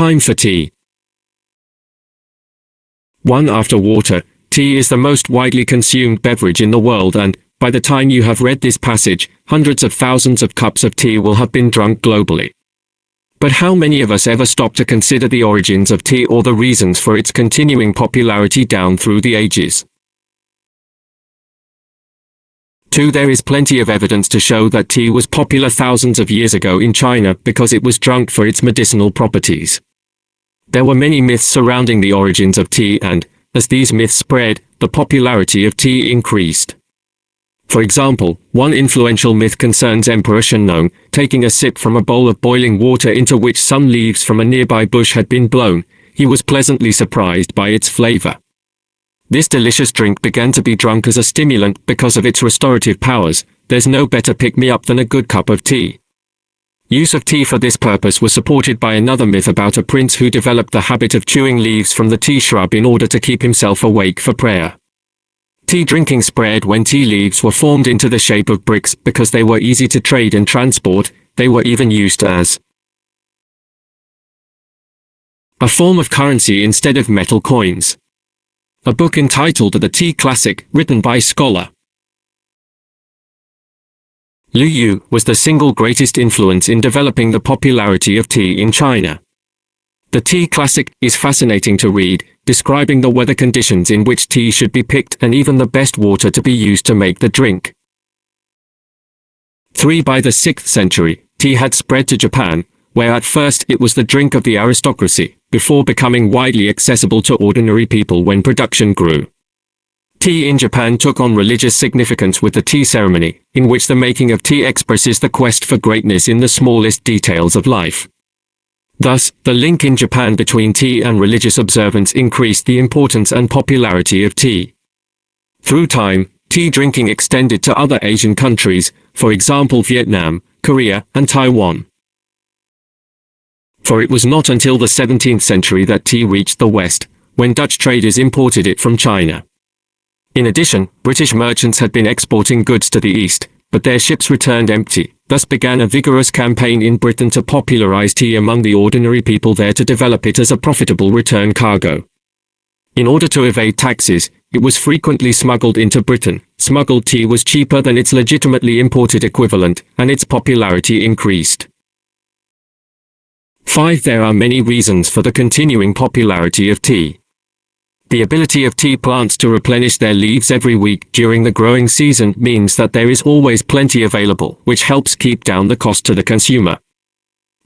Time for tea. 1. After water, tea is the most widely consumed beverage in the world, and, by the time you have read this passage, hundreds of thousands of cups of tea will have been drunk globally. But how many of us ever stop to consider the origins of tea or the reasons for its continuing popularity down through the ages? 2. There is plenty of evidence to show that tea was popular thousands of years ago in China because it was drunk for its medicinal properties. There were many myths surrounding the origins of tea and, as these myths spread, the popularity of tea increased. For example, one influential myth concerns Emperor Shennong taking a sip from a bowl of boiling water into which some leaves from a nearby bush had been blown. He was pleasantly surprised by its flavor. This delicious drink began to be drunk as a stimulant because of its restorative powers. There's no better pick-me-up than a good cup of tea. Use of tea for this purpose was supported by another myth about a prince who developed the habit of chewing leaves from the tea shrub in order to keep himself awake for prayer. Tea drinking spread when tea leaves were formed into the shape of bricks because they were easy to trade and transport. They were even used as a form of currency instead of metal coins. A book entitled The Tea Classic, written by scholar Liu Yu, was the single greatest influence in developing the popularity of tea in China. The Tea Classic is fascinating to read, describing the weather conditions in which tea should be picked and even the best water to be used to make the drink. 3. By the 6th century, tea had spread to Japan, where at first it was the drink of the aristocracy, before becoming widely accessible to ordinary people when production grew. Tea in Japan took on religious significance with the tea ceremony, in which the making of tea expresses the quest for greatness in the smallest details of life. Thus, the link in Japan between tea and religious observance increased the importance and popularity of tea. Through time, tea drinking extended to other Asian countries, for example Vietnam, Korea, and Taiwan. For it was not until the 17th century that tea reached the West, when Dutch traders imported it from China. In addition, British merchants had been exporting goods to the East, but their ships returned empty. Thus began a vigorous campaign in Britain to popularize tea among the ordinary people there to develop it as a profitable return cargo. In order to evade taxes, it was frequently smuggled into Britain. Smuggled tea was cheaper than its legitimately imported equivalent, and its popularity increased. 5. There are many reasons for the continuing popularity of tea. The ability of tea plants to replenish their leaves every week during the growing season means that there is always plenty available, which helps keep down the cost to the consumer.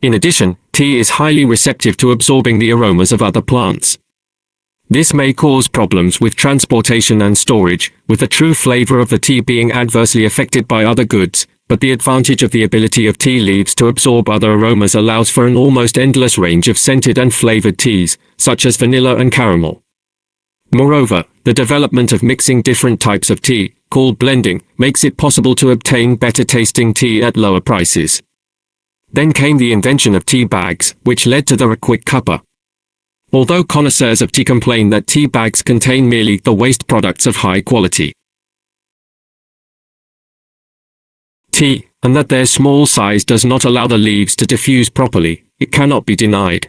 In addition, tea is highly receptive to absorbing the aromas of other plants. This may cause problems with transportation and storage, with the true flavor of the tea being adversely affected by other goods, but the advantage of the ability of tea leaves to absorb other aromas allows for an almost endless range of scented and flavored teas, such as vanilla and caramel. Moreover, the development of mixing different types of tea, called blending, makes it possible to obtain better-tasting tea at lower prices. Then came the invention of tea bags, which led to the quick cuppa. Although connoisseurs of tea complain that tea bags contain merely the waste products of high quality tea, and that their small size does not allow the leaves to diffuse properly, it cannot be denied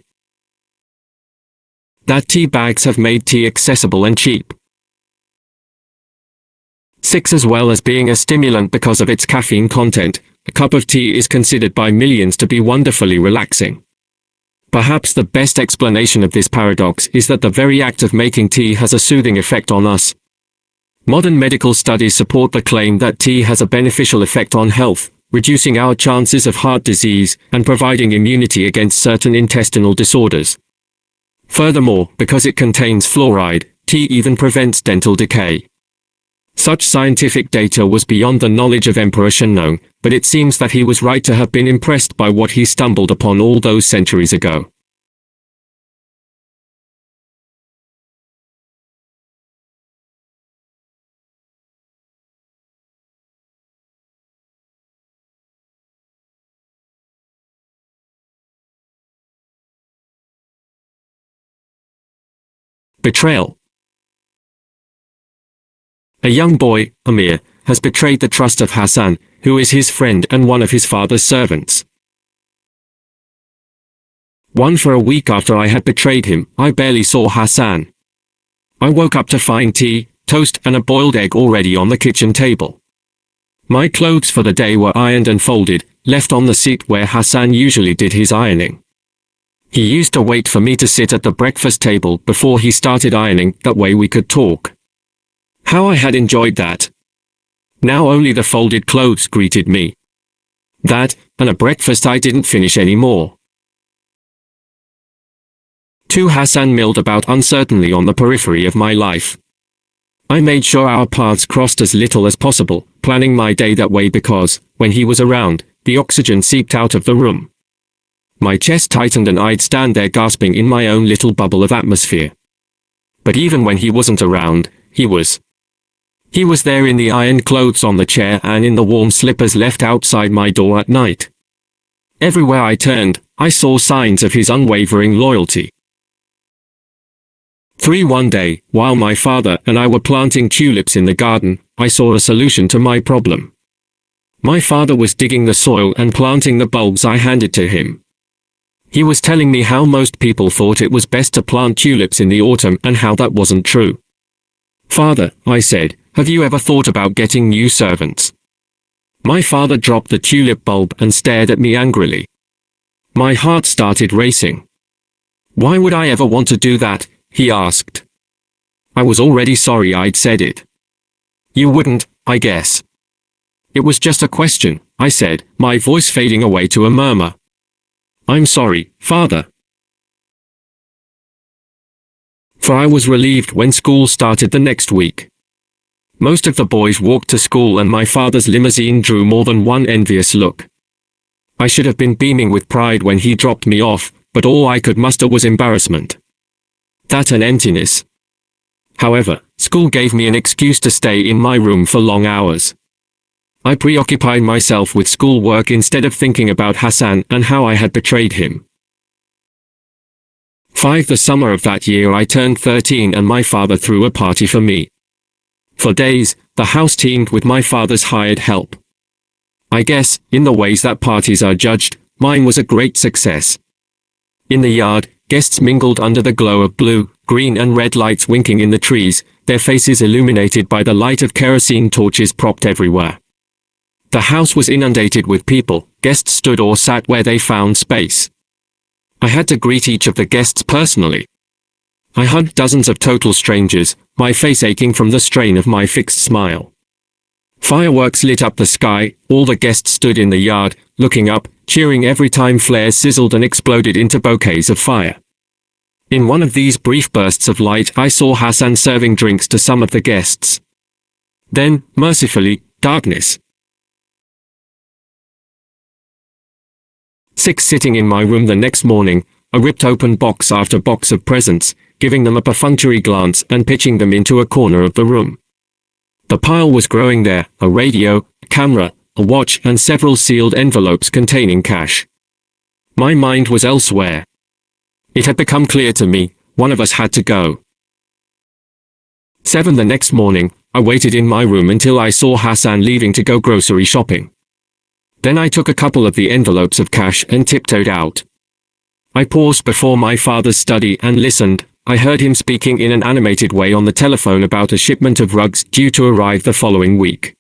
that tea bags have made tea accessible and cheap. 6. As well as being a stimulant because of its caffeine content, a cup of tea is considered by millions to be wonderfully relaxing. Perhaps the best explanation of this paradox is that the very act of making tea has a soothing effect on us. Modern medical studies support the claim that tea has a beneficial effect on health, reducing our chances of heart disease and providing immunity against certain intestinal disorders. Furthermore, because it contains fluoride, tea even prevents dental decay. Such scientific data was beyond the knowledge of Emperor Shennong, but it seems that he was right to have been impressed by what he stumbled upon all those centuries ago. Betrayal. A young boy, Amir, has betrayed the trust of Hassan, who is his friend and one of his father's servants. For a week after I had betrayed him, I barely saw Hassan. I woke up to find tea, toast and a boiled egg already on the kitchen table. My clothes for the day were ironed and folded, left on the seat where Hassan usually did his ironing. He used to wait for me to sit at the breakfast table before he started ironing, that way we could talk. How I had enjoyed that. Now only the folded clothes greeted me. That, and a breakfast I didn't finish anymore. 2. Hassan milled about uncertainly on the periphery of my life. I made sure our paths crossed as little as possible, planning my day that way because, when he was around, the oxygen seeped out of the room. My chest tightened and I'd stand there gasping in my own little bubble of atmosphere. But even when he wasn't around, he was. He was there in the ironed clothes on the chair and in the warm slippers left outside my door at night. Everywhere I turned, I saw signs of his unwavering loyalty. 3. One day, while my father and I were planting tulips in the garden, I saw a solution to my problem. My father was digging the soil and planting the bulbs I handed to him. He was telling me how most people thought it was best to plant tulips in the autumn and how that wasn't true. "Father," I said, "have you ever thought about getting new servants?" My father dropped the tulip bulb and stared at me angrily. My heart started racing. "Why would I ever want to do that?" he asked. I was already sorry I'd said it. "You wouldn't, I guess." "It was just a question," I said, my voice fading away to a murmur. "I'm sorry, Father." For I was relieved when school started the next week. Most of the boys walked to school and my father's limousine drew more than one envious look. I should have been beaming with pride when he dropped me off, but all I could muster was embarrassment. That and emptiness. However, school gave me an excuse to stay in my room for long hours. I preoccupied myself with schoolwork instead of thinking about Hassan and how I had betrayed him. 5. The summer of that year I turned 13 and my father threw a party for me. For days, the house teemed with my father's hired help. I guess, in the ways that parties are judged, mine was a great success. In the yard, guests mingled under the glow of blue, green and red lights winking in the trees, their faces illuminated by the light of kerosene torches propped everywhere. The house was inundated with people, guests stood or sat where they found space. I had to greet each of the guests personally. I hugged dozens of total strangers, my face aching from the strain of my fixed smile. Fireworks lit up the sky, all the guests stood in the yard, looking up, cheering every time flares sizzled and exploded into bouquets of fire. In one of these brief bursts of light I saw Hassan serving drinks to some of the guests. Then, mercifully, darkness. 6. Sitting in my room the next morning, I ripped open box after box of presents, giving them a perfunctory glance and pitching them into a corner of the room. The pile was growing there, a radio, a camera, a watch and several sealed envelopes containing cash. My mind was elsewhere. It had become clear to me, one of us had to go. 7. The next morning, I waited in my room until I saw Hassan leaving to go grocery shopping. Then I took a couple of the envelopes of cash and tiptoed out. I paused before my father's study and listened. I heard him speaking in an animated way on the telephone about a shipment of rugs due to arrive the following week.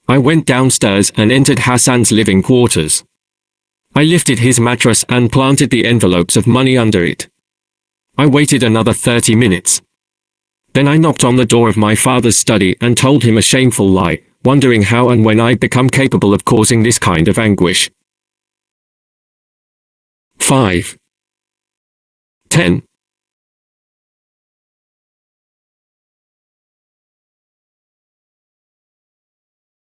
I went downstairs and entered Hassan's living quarters. I lifted his mattress and planted the envelopes of money under it. I waited another 30 minutes. Then I knocked on the door of my father's study and told him a shameful lie, wondering how and when I'd become capable of causing this kind of anguish. 5. 10.